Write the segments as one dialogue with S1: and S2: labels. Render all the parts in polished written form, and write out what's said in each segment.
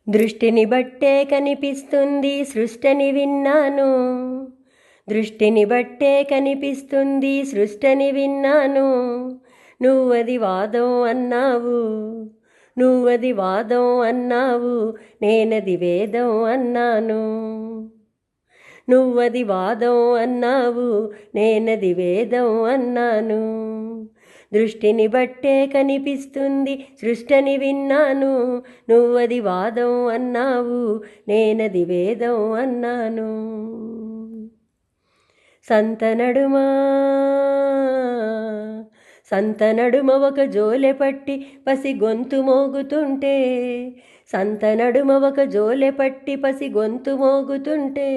S1: దృష్టిని బట్టే కనిపిస్తుంది సృష్టిని విన్నాను. దృష్టిని బట్టే కనిపిస్తుంది సృష్టిని విన్నాను. నువ్వది వాదం అన్నావు, నువ్వది వాదం అన్నావు, నేనది వేదం అన్నాను. నువ్వది వాదం అన్నావు, నేనది వేదం అన్నాను. దృష్టిని బట్టే కనిపిస్తుంది సృష్టిని విన్నాను. నువ్వది వాదం అన్నావు, నేనది వేదం అన్నాను. సంతనడుమా సంతనడుమ ఒక జోలె పట్టి పసి గొంతు మోగుతుంటే, సంతనడుమ ఒక జోలె పట్టి పసి గొంతు మోగుతుంటే,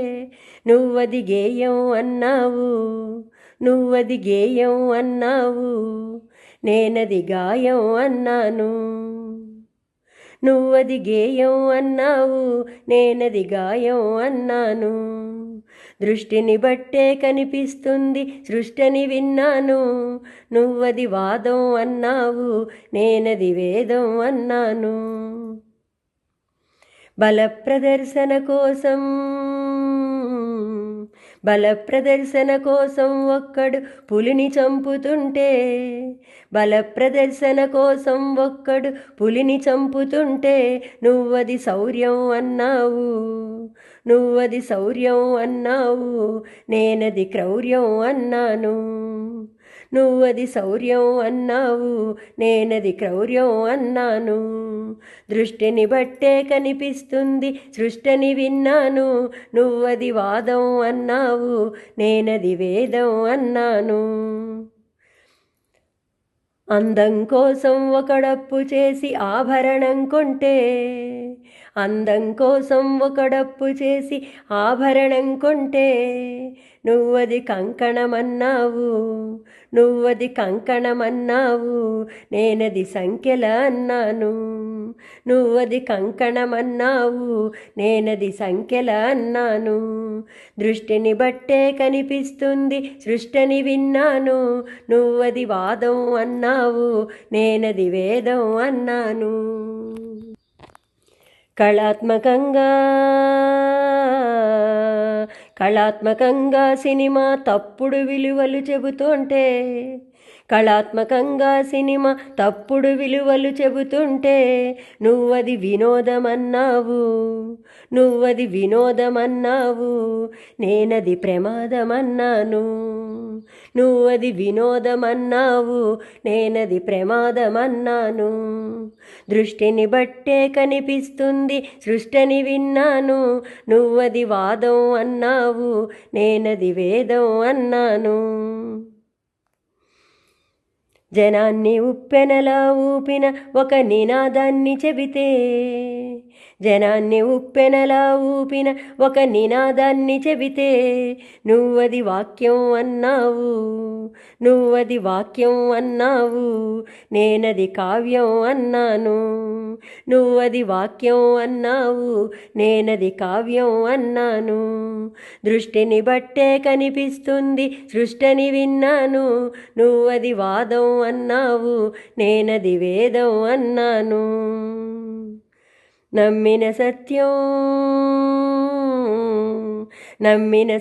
S1: నువ్వది గేయం అన్నావు, నువ్వది గేయం అన్నావు, నేనది గాయం అన్నాను. నువ్వది గేయం అన్నావు, నేనది గాయం అన్నాను. దృష్టిని బట్టే కనిపిస్తుంది సృష్టిని విన్నాను. నువ్వది వాదం అన్నావు, నేనది వేదం అన్నాను. బల ప్రదర్శన కోసం బల ప్రదర్శన కోసం ఒక్కడు పులిని చంపుతుంటే, బల ప్రదర్శన కోసం ఒక్కడు పులిని చంపుతుంటే, నువ్వది శౌర్యం అన్నావు, నువ్వది శౌర్యం అన్నావు, నేనది క్రౌర్యం అన్నాను. నువ్వది శౌర్యం అన్నావు, నేనది క్రౌర్యం అన్నాను. దృష్టిని బట్టే కనిపిస్తుంది సృష్టిని విన్నాను. నువ్వది వాదం అన్నావు, నేనది వేదం అన్నాను. అందం కోసం ఒకడప్పు చేసి ఆభరణం కొంటే, అందం కోసం ఒకడప్పు చేసి ఆభరణం కొంటే, నువ్వది కంకణమన్నావు, నువ్వది కంకణమన్నావు, నేనది సంఖ్యల అన్నాను. నువ్వది కంకణమన్నావు, నేనది సంఖ్యల అన్నాను. దృష్టిని బట్టే కనిపిస్తుంది సృష్టిని విన్నాను. నువ్వది వాదం అన్నావు, నేనది వేదం అన్నాను. కళాత్మకంగా సినిమా తప్పుడు విలువలు చెబుతుంటే, కళాత్మకంగా సినిమా తప్పుడు విలువలు చెబుతుంటే, నువ్వది వినోదమన్నావు, నువ్వది వినోదమన్నావు, నేనది ప్రమాదమన్నాను. నువ్వది వినోదమన్నావు, నేనది ప్రమాదమన్నాను. దృష్టిని బట్టే కనిపిస్తుంది సృష్టిని విన్నాను. నువ్వది వాదం అన్నావు, నేనది వేదం అన్నాను. జనాన్ని ఉప్పెనలా ఊపిన ఒక నినాదాన్ని చెబితే, జనాన్ని ఉప్పెనలా ఊపిన ఒక నినాదాన్ని చెబితే, నువ్వది వాక్యం అన్నావు, నువ్వది వాక్యం అన్నావు, నేనది కావ్యం అన్నాను. నువ్వది వాక్యం అన్నావు, నేనది కావ్యం అన్నాను. దృష్టిని బట్టే కనిపిస్తుంది సృష్టిని విన్నాను. నువ్వది వాదం అన్నావు, నేనది వేదం అన్నాను. నమ్మిన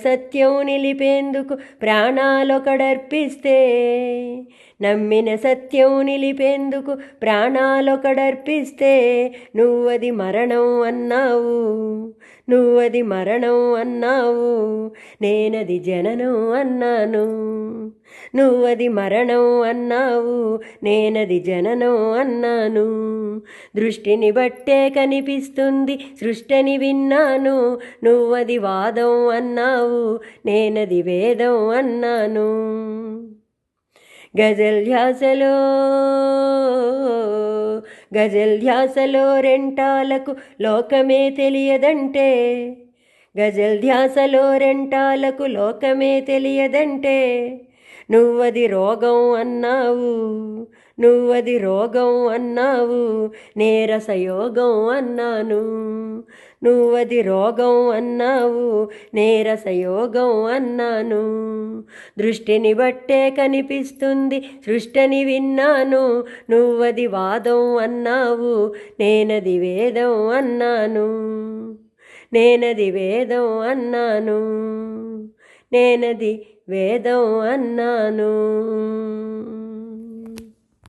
S1: సత్యం నిలిపేందుకు ప్రాణాలొకడర్పిస్తే, నమ్మిన సత్యం నిలిపేందుకు ప్రాణాలొకడర్పిస్తే, నువ్వది మరణం అన్నావు, నువ్వది మరణం అన్నావు, నేనది జననం అన్నాను. నువ్వది మరణం అన్నావు, నేనది జననం అన్నాను. దృష్టిని బట్టే కనిపిస్తుంది సృష్టిని విన్నాను. నువ్వది వాదం అన్నావు, నేనది వేదం అన్నాను. గజల్ ధ్యాసలో రెంటాలకు లోకమే తెలియదంటే, గజల్ ధ్యాసలో రెంటాలకు లోకమే తెలియదంటే, నువ్వది రోగం అన్నావు, నువ్వది రోగం అన్నావు, నీరసయోగం అన్నాను. నువ్వది రోగం అన్నావు, నీరసయోగం అన్నాను. దృష్టిని బట్టే కనిపిస్తుంది సృష్టిని విన్నాను. నువ్వది వాదం అన్నావు, నేనది వేదం అన్నాను. నేనది వేదం అన్నాను. నేనది వేదం అన్నాను.